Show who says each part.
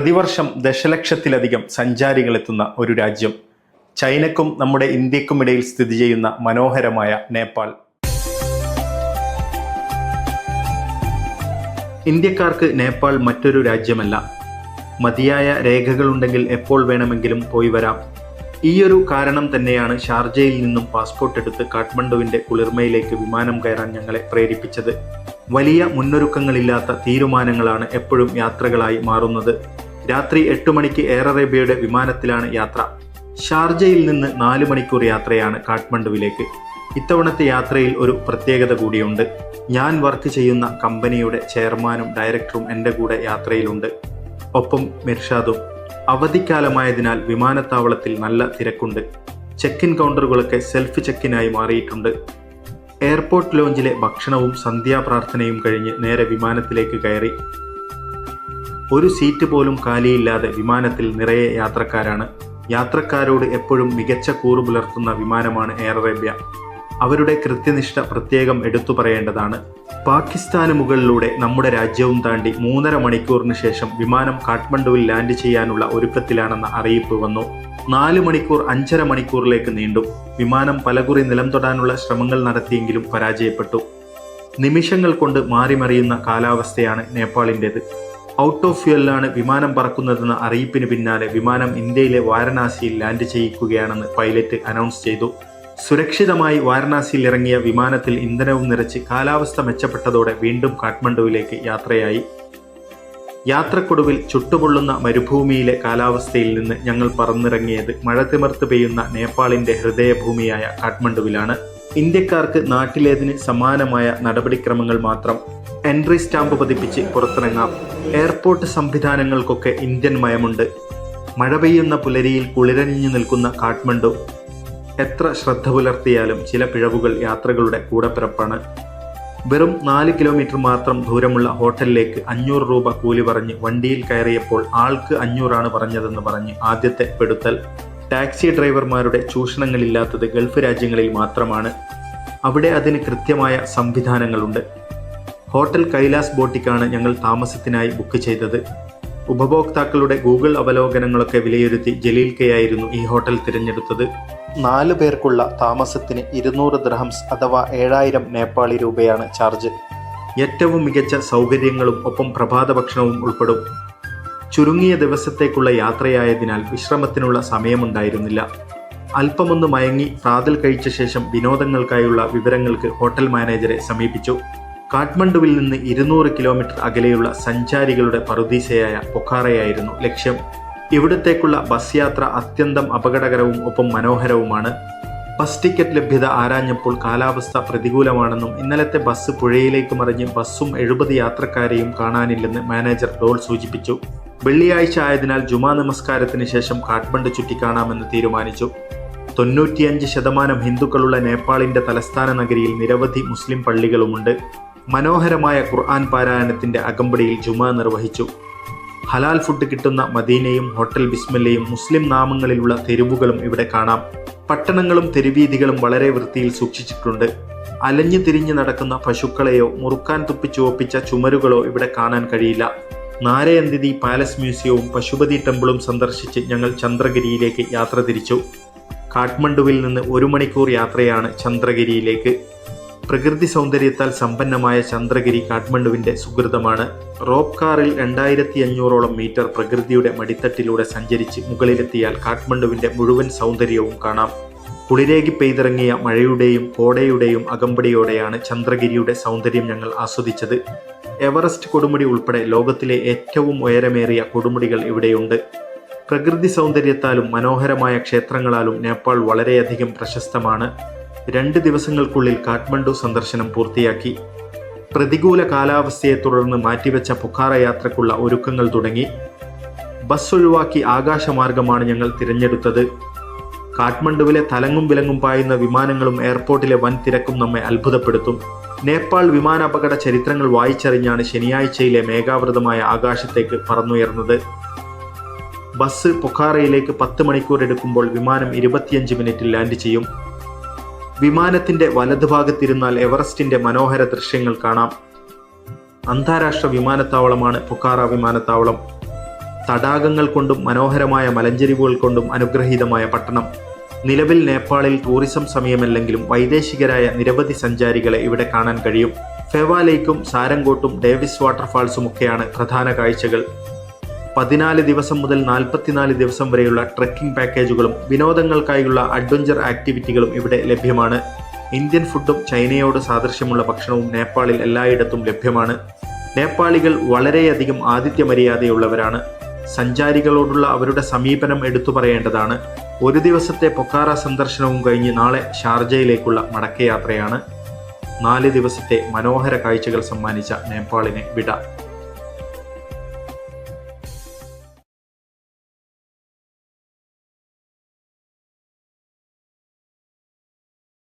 Speaker 1: പ്രതിവർഷം ദശലക്ഷത്തിലധികം സഞ്ചാരികൾ എത്തുന്ന ഒരു രാജ്യം. ചൈനയ്ക്കും നമ്മുടെ ഇന്ത്യക്കുമിടയിൽ സ്ഥിതി ചെയ്യുന്ന മനോഹരമായ നേപ്പാൾ. ഇന്ത്യക്കാർക്ക് നേപ്പാൾ മറ്റൊരു രാജ്യമല്ല. മതിയായ രേഖകളുണ്ടെങ്കിൽ എപ്പോൾ വേണമെങ്കിലും പോയി വരാം. ഈയൊരു കാരണം തന്നെയാണ് ഷാർജയിൽ നിന്നും പാസ്പോർട്ട് എടുത്ത് കാഠ്മണ്ഡുവിൻ്റെ കുളിർമയിലേക്ക് വിമാനം കയറാൻ ഞങ്ങളെ പ്രേരിപ്പിച്ചത്. വലിയ മുന്നൊരുക്കങ്ങളില്ലാത്ത തീരുമാനങ്ങളാണ് എപ്പോഴും യാത്രകളായി മാറുന്നത്. രാത്രി 8 മണിക്ക് എയർ അറേബ്യയുടെ വിമാനത്തിലാണ് യാത്ര. ഷാർജയിൽ നിന്ന് 4 മണിക്കൂർ യാത്രയാണ് കാഠ്മണ്ഡുവിലേക്ക്. ഇത്തവണത്തെ യാത്രയിൽ ഒരു പ്രത്യേകത കൂടിയുണ്ട്. ഞാൻ വർക്ക് ചെയ്യുന്ന കമ്പനിയുടെ ചെയർമാനും ഡയറക്ടറും എൻ്റെ കൂടെ യാത്രയിലുണ്ട്. ഒപ്പം മിർഷാദും. അവധിക്കാലമായതിനാൽ വിമാനത്താവളത്തിൽ നല്ല തിരക്കുണ്ട്. ചെക്ക് ഇൻ കൗണ്ടറുകളൊക്കെ സെൽഫ് ചെക്കിനായി മാറിയിട്ടുണ്ട്. എയർപോർട്ട് ലോഞ്ചിലെ ഭക്ഷണവും സന്ധ്യാപ്രാർത്ഥനയും കഴിഞ്ഞ് നേരെ വിമാനത്തിലേക്ക് കയറി. ഒരു സീറ്റ് പോലും കാലിയില്ലാതെ വിമാനത്തിൽ നിറയെ യാത്രക്കാരാണ്. യാത്രക്കാരോട് എപ്പോഴും മികച്ച കൂറ് പുലർത്തുന്ന വിമാനമാണ് എയർ അറേബ്യ. അവരുടെ കൃത്യനിഷ്ഠ പ്രത്യേകം എടുത്തു പറയേണ്ടതാണ്. പാകിസ്ഥാന് മുകളിലൂടെ നമ്മുടെ രാജ്യവും താണ്ടി 3.5 മണിക്കൂറിന് ശേഷം വിമാനം കാഠ്മണ്ഡുവിൽ ലാൻഡ് ചെയ്യാനുള്ള ഒരുക്കത്തിലാണെന്ന അറിയിപ്പ് വന്നു. 4 മണിക്കൂർ 5.5 മണിക്കൂറിലേക്ക് നീണ്ടു. വിമാനം പലകുറി നിലം തൊടാനുള്ള ശ്രമങ്ങൾ നടത്തിയെങ്കിലും പരാജയപ്പെട്ടു. നിമിഷങ്ങൾ കൊണ്ട് മാറിമറിയുന്ന കാലാവസ്ഥയാണ് നേപ്പാളിൻ്റേത്. ഔട്ട് ഓഫ് ഫ്യൂവലിലാണ് വിമാനം പറക്കുന്നതെന്ന അറിയിപ്പിന് പിന്നാലെ വിമാനം ഇന്ത്യയിലെ വാരണാസിയിൽ ലാൻഡ് ചെയ്യിക്കുകയാണെന്ന് പൈലറ്റ് അനൗൺസ് ചെയ്തു. സുരക്ഷിതമായി വാരണാസിയിൽ ഇറങ്ങിയ വിമാനത്തിൽ ഇന്ധനവും നിറച്ച് കാലാവസ്ഥ മെച്ചപ്പെട്ടതോടെ വീണ്ടും കാഠ്മണ്ഡുവിലേക്ക് യാത്രയായി. യാത്രക്കൊടുവിൽ ചുട്ടുപൊള്ളുന്ന മരുഭൂമിയിലെ കാലാവസ്ഥയിൽ നിന്ന് ഞങ്ങൾ പറന്നിറങ്ങിയത് മഴ തിമിർത്ത് പെയ്യുന്ന നേപ്പാളിൻ്റെ ഹൃദയഭൂമിയായ കാഠ്മണ്ഡുവിലാണ്. ഇന്ത്യക്കാർക്ക് നാട്ടിലേതിന് സമാനമായ നടപടിക്രമങ്ങൾ മാത്രം. എൻട്രി സ്റ്റാമ്പ് പതിപ്പിച്ച് പുറത്തിറങ്ങാം. എയർപോർട്ട് സംവിധാനങ്ങൾക്കൊക്കെ ഇന്ത്യൻ മയമുണ്ട്. മഴ പെയ്യുന്ന പുലരിയിൽ കുളിരണിഞ്ഞു നിൽക്കുന്ന കാഠ്മണ്ഡു. എത്ര ശ്രദ്ധ പുലർത്തിയാലും ചില പിഴവുകൾ യാത്രകളുടെ കൂടപ്പിറപ്പാണ്. വെറും 4 കിലോമീറ്റർ മാത്രം ദൂരമുള്ള ഹോട്ടലിലേക്ക് 500 രൂപ കൂലി പറഞ്ഞ് വണ്ടിയിൽ കയറിയപ്പോൾ ആൾക്ക് 500 ആണ് പറഞ്ഞതെന്ന് പറഞ്ഞ് ആദ്യത്തെ പെടുത്തൽ. ടാക്സി ഡ്രൈവർമാരുടെ ചൂഷണങ്ങളില്ലാത്തത് ഗൾഫ് രാജ്യങ്ങളിൽ മാത്രമാണ്. അവിടെ അതിന് കൃത്യമായ സംവിധാനങ്ങളുണ്ട്. ഹോട്ടൽ കൈലാസ് ബോട്ടിക്കാണ് ഞങ്ങൾ താമസത്തിനായി ബുക്ക് ചെയ്തത്. ഉപഭോക്താക്കളുടെ ഗൂഗിൾ അവലോകനങ്ങളൊക്കെ വിലയിരുത്തി ജലീൽക്കയായിരുന്നു ഈ ഹോട്ടൽ തിരഞ്ഞെടുത്തത്. 4 പേർക്കുള്ള താമസത്തിന് 200 ദിർഹംസ് അഥവാ 7000 നേപ്പാളി രൂപയാണ് ചാർജ്. ഏറ്റവും മികച്ച സൗകര്യങ്ങളും ഒപ്പം പ്രഭാത ഭക്ഷണവും ഉൾപ്പെടും. ചുരുങ്ങിയ ദിവസത്തേക്കുള്ള യാത്രയായതിനാൽ വിശ്രമത്തിനുള്ള സമയമുണ്ടായിരുന്നില്ല. അല്പമൊന്ന് മയങ്ങി പ്രാതൽ കഴിച്ച ശേഷം വിനോദങ്ങൾക്കായുള്ള വിവരങ്ങൾക്ക് ഹോട്ടൽ മാനേജരെ സമീപിച്ചു. കാഠ്മണ്ഡുവിൽ നിന്ന് 200 കിലോമീറ്റർ അകലെയുള്ള സഞ്ചാരികളുടെ പറുദീസയായ പൊഖാറയായിരുന്നു ലക്ഷ്യം. ഇവിടത്തേക്കുള്ള ബസ് യാത്ര അത്യന്തം അപകടകരവും ഒപ്പം മനോഹരവുമാണ്. ബസ് ടിക്കറ്റ് ലഭ്യത ആരാഞ്ഞപ്പോൾ കാലാവസ്ഥ പ്രതികൂലമാണെന്നും ഇന്നലത്തെ ബസ് പുഴയിലേക്ക് മറിഞ്ഞ് ബസ്സും 70 യാത്രക്കാരെയും കാണാനില്ലെന്ന് മാനേജർ ഡോൾ സൂചിപ്പിച്ചു. വെള്ളിയാഴ്ച ആയതിനാൽ ജുമാ നമസ്കാരത്തിന് ശേഷം കാഠ്മണ്ഡു ചുറ്റിക്കാണാമെന്ന് തീരുമാനിച്ചു. 95% ഹിന്ദുക്കളുള്ള നേപ്പാളിൻ്റെ തലസ്ഥാന നഗരിയിൽ നിരവധി മുസ്ലിം പള്ളികളുമുണ്ട്. മനോഹരമായ ഖുർആൻ പാരായണത്തിൻ്റെ അകമ്പടിയിൽ ജുമാ നിർവഹിച്ചു. ഹലാൽ ഫുഡ് കിട്ടുന്ന മദീനയും ഹോട്ടൽ ബിസ്മില്ലയും മുസ്ലിം നാമങ്ങളിലുള്ള തെരുവുകളും ഇവിടെ കാണാം. പട്ടണങ്ങളും തെരുവീഥികളും വളരെ വൃത്തിയിൽ സൂക്ഷിച്ചിട്ടുണ്ട്. അലഞ്ഞു തിരിഞ്ഞു നടക്കുന്ന പശുക്കളെയോ മുറുക്കാൻ തുപ്പിച്ചുവപ്പിച്ച ചുമരുകളോ ഇവിടെ കാണാൻ കഴിയില്ല. നാരയന്തിതി പാലസ് മ്യൂസിയവും പശുപതി ടെമ്പിളും സന്ദർശിച്ച് ഞങ്ങൾ ചന്ദ്രഗിരിയിലേക്ക് യാത്ര തിരിച്ചു. കാഠ്മണ്ഡുവിൽ നിന്ന് 1 മണിക്കൂർ യാത്രയാണ് ചന്ദ്രഗിരിയിലേക്ക്. പ്രകൃതി സൗന്ദര്യത്താൽ സമ്പന്നമായ ചന്ദ്രഗിരി കാഠ്മണ്ഡുവിൻ്റെ സുഹൃതമാണ്. റോപ്പ് കാറിൽ 2500ഓളം മീറ്റർ പ്രകൃതിയുടെ മടിത്തട്ടിലൂടെ സഞ്ചരിച്ച് മുകളിലെത്തിയാൽ കാഠ്മണ്ഡുവിൻ്റെ മുഴുവൻ സൗന്ദര്യവും കാണാം. കുളിരേകി പെയ്തിറങ്ങിയ മഴയുടെയും കോടയുടെയും അകമ്പടിയോടെയാണ് ചന്ദ്രഗിരിയുടെ സൗന്ദര്യം ഞങ്ങൾ ആസ്വദിച്ചത്. എവറസ്റ്റ് കൊടുമുടി ഉൾപ്പെടെ ലോകത്തിലെ ഏറ്റവും ഉയരമേറിയ കൊടുമുടികൾ ഇവിടെയുണ്ട്. പ്രകൃതി സൗന്ദര്യത്താലും മനോഹരമായ ക്ഷേത്രങ്ങളാലും നേപ്പാൾ വളരെയധികം പ്രശസ്തമാണ്. 2 ദിവസങ്ങൾക്കുള്ളിൽ കാഠ്മണ്ഡു സന്ദർശനം പൂർത്തിയാക്കി. പ്രതികൂല കാലാവസ്ഥയെ തുടർന്ന് മാറ്റിവെച്ച പൊഖാറ യാത്രക്കുള്ള ഒരുക്കങ്ങൾ തുടങ്ങി. ബസ് ഒഴിവാക്കി ആകാശമാർഗമാണ് ഞങ്ങൾ തിരഞ്ഞെടുത്തത്. കാഠ്മണ്ഡുവിലെ തലങ്ങും വിലങ്ങും പായുന്ന വിമാനങ്ങളും എയർപോർട്ടിലെ വൻ തിരക്കും നമ്മെ അത്ഭുതപ്പെടുത്തും. നേപ്പാൾ വിമാനാപകട ചരിത്രങ്ങൾ വായിച്ചറിഞ്ഞാണ് ശനിയാഴ്ചയിലെ മേഘാവൃതമായ ആകാശത്തേക്ക് പറന്നുയർന്നത്. ബസ് പൊഖാറയിലേക്ക് 10 മണിക്കൂർ എടുക്കുമ്പോൾ വിമാനം 25 മിനിറ്റിൽ ലാൻഡ് ചെയ്യും. വിമാനത്തിന്റെ വലതുഭാഗത്തിരുന്നാൽ എവറസ്റ്റിന്റെ മനോഹര ദൃശ്യങ്ങൾ കാണാം. അന്താരാഷ്ട്ര വിമാനത്താവളമാണ് പൊഖാറ വിമാനത്താവളം. തടാകങ്ങൾ കൊണ്ടും മനോഹരമായ മലഞ്ചെരിവുകൾ കൊണ്ടും അനുഗ്രഹീതമായ പട്ടണം. നിലവിൽ നേപ്പാളിൽ ടൂറിസം സമയമല്ലെങ്കിലും വൈദേശികരായ നിരവധി സഞ്ചാരികളെ ഇവിടെ കാണാൻ കഴിയും. ഫെവ ലേക്കും സാരംഗോട്ടും ഡേവിസ് വാട്ടർഫാൾസുമൊക്കെയാണ് പ്രധാന കാഴ്ചകൾ. 14 ദിവസം മുതൽ 44 ദിവസം വരെയുള്ള ട്രെക്കിംഗ് പാക്കേജുകളും വിനോദങ്ങൾക്കായുള്ള അഡ്വഞ്ചർ ആക്ടിവിറ്റികളും ഇവിടെ ലഭ്യമാണ്. ഇന്ത്യൻ ഫുഡും ചൈനയോട് സാദൃശ്യമുള്ള ഭക്ഷണവും നേപ്പാളിൽ എല്ലായിടത്തും ലഭ്യമാണ്. നേപ്പാളികൾ വളരെയധികം ആതിഥ്യ മര്യാദയുള്ളവരാണ്. സഞ്ചാരികളോടുള്ള അവരുടെ സമീപനം എടുത്തു പറയേണ്ടതാണ്. ഒരു ദിവസത്തെ പൊക്കാറ സന്ദർശനവും കഴിഞ്ഞ് നാളെ ഷാർജയിലേക്കുള്ള മടക്കയാത്രയാണ്. 4 ദിവസത്തെ മനോഹര കാഴ്ചകൾ സമ്മാനിച്ച നേപ്പാളിന് വിട.